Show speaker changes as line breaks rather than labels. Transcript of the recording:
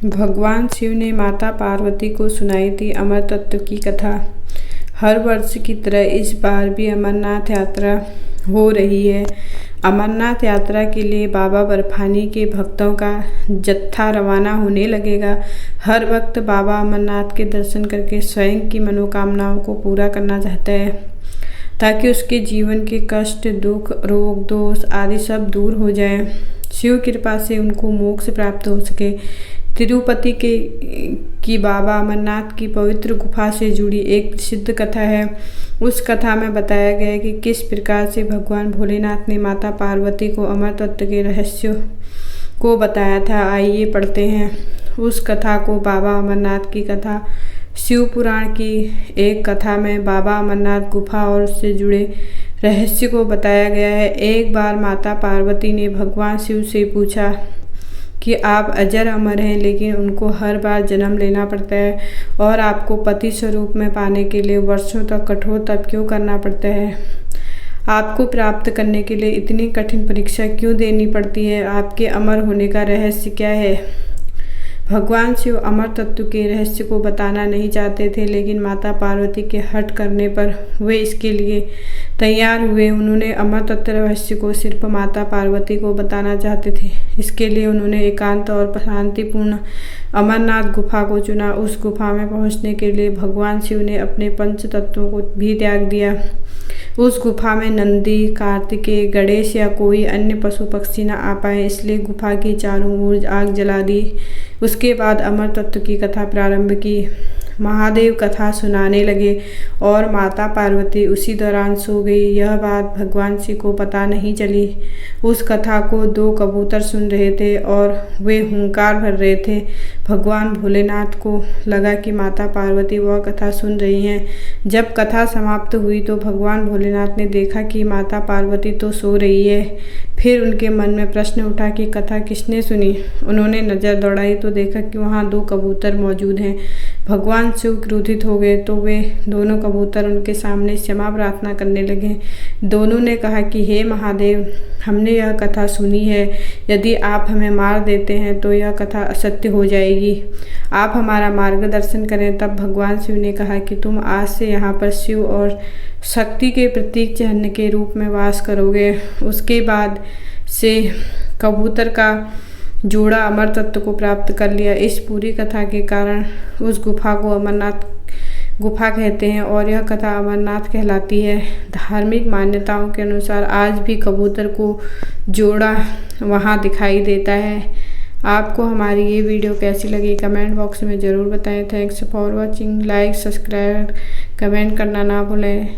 भगवान शिव ने माता पार्वती को सुनाई थी अमर तत्व की कथा। हर वर्ष की तरह इस बार भी अमरनाथ यात्रा हो रही है। अमरनाथ यात्रा के लिए बाबा बर्फानी के भक्तों का जत्था रवाना होने लगेगा। हर वक्त बाबा अमरनाथ के दर्शन करके स्वयं की मनोकामनाओं को पूरा करना चाहता है, ताकि उसके जीवन के कष्ट, दुख, रोग, दोष आदि सब दूर हो जाएं। शिव कृपा से उनको मोक्ष प्राप्त हो सके। तिरुपति की बाबा अमरनाथ की पवित्र गुफा से जुड़ी एक प्रसिद्ध कथा है। उस कथा में बताया गया है कि किस प्रकार से भगवान भोलेनाथ ने माता पार्वती को अमर तत्व के रहस्य को बताया था। आइए पढ़ते हैं उस कथा को। बाबा अमरनाथ की कथा। शिव पुराण की एक कथा में बाबा अमरनाथ गुफा और उससे जुड़े रहस्य को बताया गया है। एक बार माता पार्वती ने भगवान शिव से पूछा कि आप अजर अमर हैं, लेकिन उनको हर बार जन्म लेना पड़ता है और आपको पति स्वरूप में पाने के लिए वर्षों तक कठोर तप क्यों करना पड़ता है? आपको प्राप्त करने के लिए इतनी कठिन परीक्षा क्यों देनी पड़ती है? आपके अमर होने का रहस्य क्या है? भगवान शिव अमर तत्व के रहस्य को बताना नहीं चाहते थे, लेकिन माता पार्वती के हट करने पर वे इसके लिए तैयार हुए। उन्होंने अमर तत्व रहस्य को सिर्फ माता पार्वती को बताना चाहते थे। इसके लिए उन्होंने एकांत और शांतिपूर्ण अमरनाथ गुफा को चुना। उस गुफा में पहुंचने के लिए भगवान शिव ने अपने पंच तत्वों को भी त्याग दिया। उस गुफा में नंदी, कार्तिकेय, गणेश या कोई अन्य पशु पक्षी न आ पाए, इसलिए गुफा की चारों ओर आग जला दी। उसके बाद अमर तत्व की कथा प्रारंभ की। महादेव कथा सुनाने लगे और माता पार्वती उसी दौरान सो गई। यह बात भगवान शिव को पता नहीं चली। उस कथा को 2 कबूतर सुन रहे थे और वे हुंकार भर रहे थे। भगवान भोलेनाथ को लगा कि माता पार्वती वह कथा सुन रही हैं। जब कथा समाप्त हुई तो भगवान भोलेनाथ ने देखा कि माता पार्वती तो सो रही है। फिर उनके मन में प्रश्न उठा कि कथा किसने सुनी। उन्होंने नज़र दौड़ाई तो देखा कि वहाँ 2 कबूतर मौजूद हैं। भगवान शिव क्रोधित हो गए तो वे दोनों कबूतर उनके सामने क्षमा प्रार्थना करने लगे। दोनों ने कहा कि हे महादेव, हमने यह कथा सुनी है। यदि आप हमें मार देते हैं तो यह कथा असत्य हो जाएगी। आप हमारा मार्गदर्शन करें। तब भगवान शिव ने कहा कि तुम आज से यहाँ पर शिव और शक्ति के प्रतीक चिन्ह के रूप में वास करोगे। उसके बाद से कबूतर का जोड़ा अमर तत्व को प्राप्त कर लिया। इस पूरी कथा के कारण उस गुफा को अमरनाथ गुफा कहते हैं और यह कथा अमरनाथ कहलाती है। धार्मिक मान्यताओं के अनुसार आज भी कबूतर को जोड़ा वहाँ दिखाई देता है। आपको हमारी ये वीडियो कैसी लगी कमेंट बॉक्स में ज़रूर बताएं। Thanks for watching. Like, subscribe, comment करना ना भूलें।